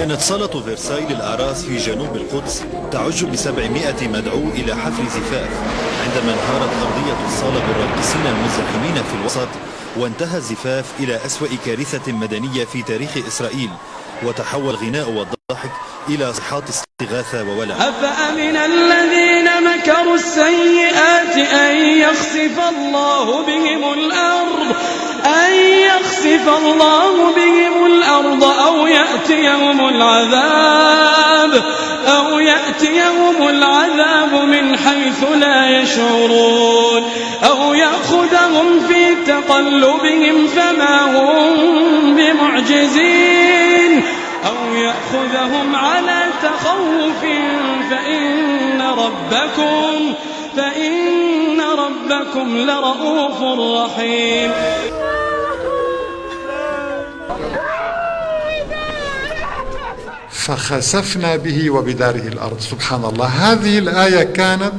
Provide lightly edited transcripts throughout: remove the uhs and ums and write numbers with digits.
كانت صالة فرساي للأعراس في جنوب القدس تعج ب700 مدعو إلى حفل زفاف، عندما انهارت أرضية الصالة بالراقصين المزدحمين في الوسط، وانتهى الزفاف إلى أسوأ كارثة مدنية في تاريخ إسرائيل، وتحول الغناء والضحك إلى صيحات استغاثة وولع. أفأمن الذين مكروا السيئات أن يخسف الله بهم الأرض أو يأتيهم العذاب من حيث لا يشعرون أو يأخذهم في تقلبهم فما هم بمعجزين أو يأخذهم على تخوف فإن ربكم لرؤوف رحيم. فخسفنا به وبداره الأرض. سبحان الله، هذه الآية كانت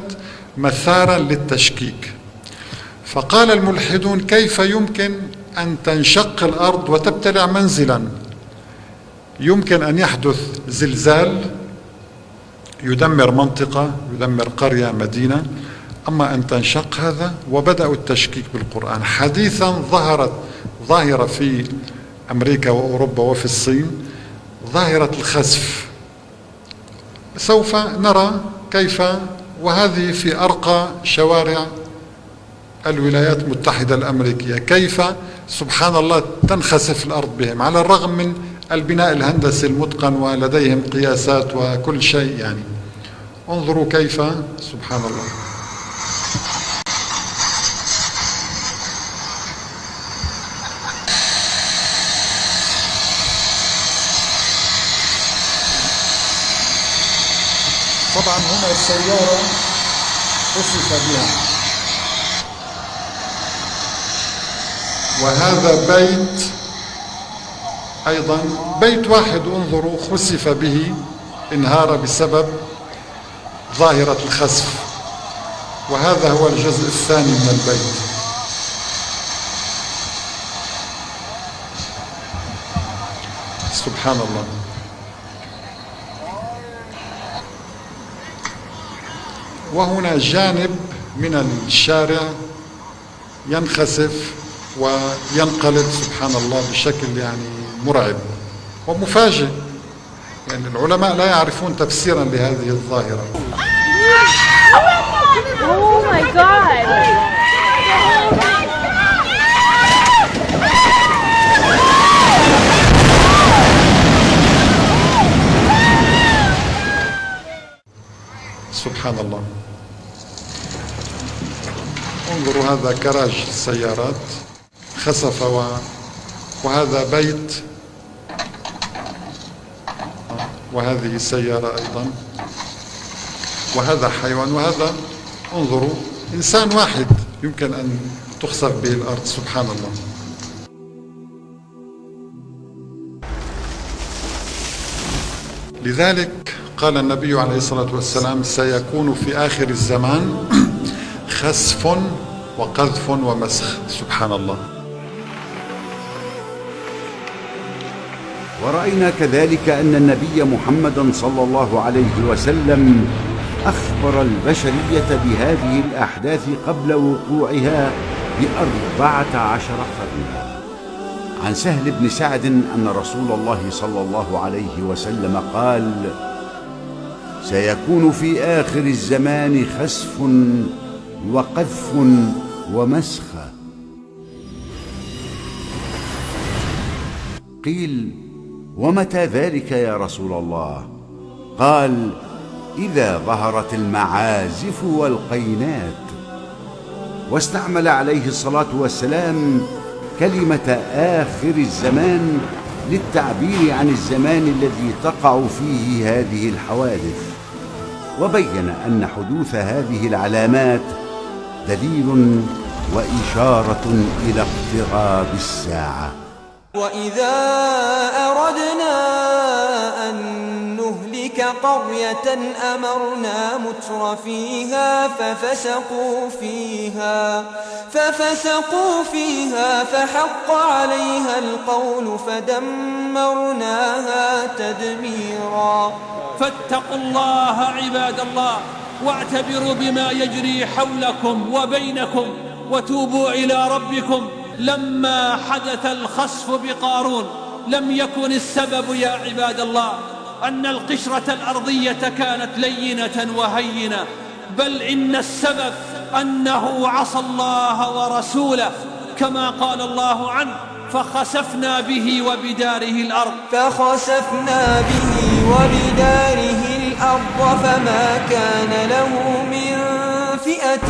مثارا للتشكيك، فقال الملحدون: كيف يمكن أن تنشق الأرض وتبتلع منزلا؟ يمكن أن يحدث زلزال يدمر منطقة، يدمر قرية، مدينة، أما أن تنشق هذا. وبدأوا التشكيك بالقرآن. حديثا ظهرت ظاهرة في أمريكا وأوروبا وفي الصين، ظاهرة الخسف. سوف نرى كيف، وهذه في أرقى شوارع الولايات المتحدة الأمريكية، كيف سبحان الله تنخسف الأرض بهم، على الرغم من البناء الهندسي المتقن ولديهم قياسات وكل شيء. يعني انظروا كيف سبحان الله. طبعا هنا السيارة خسف بها، وهذا بيت أيضا، بيت واحد انظروا خسف به، انهار بسبب ظاهرة الخسف. وهذا هو الجزء الثاني من البيت. سبحان الله. وهنا جانب من الشارع ينخسف وينقلب سبحان الله بشكل يعني مرعب ومفاجئ. يعني العلماء لا يعرفون تفسيرا لهذه الظاهرة. Oh my God! سبحان الله. انظروا هذا كراج السيارات خسف، وهذا بيت، وهذه سيارة أيضا، وهذا حيوان، وهذا انظروا إنسان واحد يمكن أن تخسف به الأرض. سبحان الله. لذلك قال النبي عليه الصلاة والسلام: سيكون في آخر الزمان خسف وقذف ومسخ. سبحان الله. ورأينا كذلك أن النبي محمدا صلى الله عليه وسلم أخبر البشرية بهذه الأحداث قبل وقوعها ب14 قرنا. عن سهل بن سعد أن رسول الله صلى الله عليه وسلم قال: سيكون في آخر الزمان خسف وقذف ومسخ. قيل: ومتى ذلك يا رسول الله؟ قال: إذا ظهرت المعازف والقينات. واستعمل عليه الصلاة والسلام كلمة آخر الزمان للتعبير عن الزمان الذي تقع فيه هذه الحوادث، وبين أن حدوث هذه العلامات دليل وإشارة إلى اقتراب الساعة. وإذا أردنا أن نهلك قرية أمرنا متر فيها ففسقوا فيها فحق عليها القول فدمرناها تدميرا. فاتقوا الله عباد الله، واعتبروا بما يجري حولكم وبينكم، وتوبوا إلى ربكم. لما حدث الخسف بقارون لم يكن السبب يا عباد الله أن القشرة الأرضية كانت لينة وهينة، بل إن السبب أنه عصى الله ورسوله، كما قال الله عنه: فخسفنا به وبداره الأرض. فخسفنا به وبداره الأرض فما كان له من فئة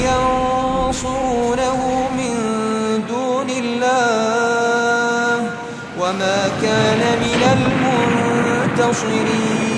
ينصرونه من دون الله وما كان من المنتصرين.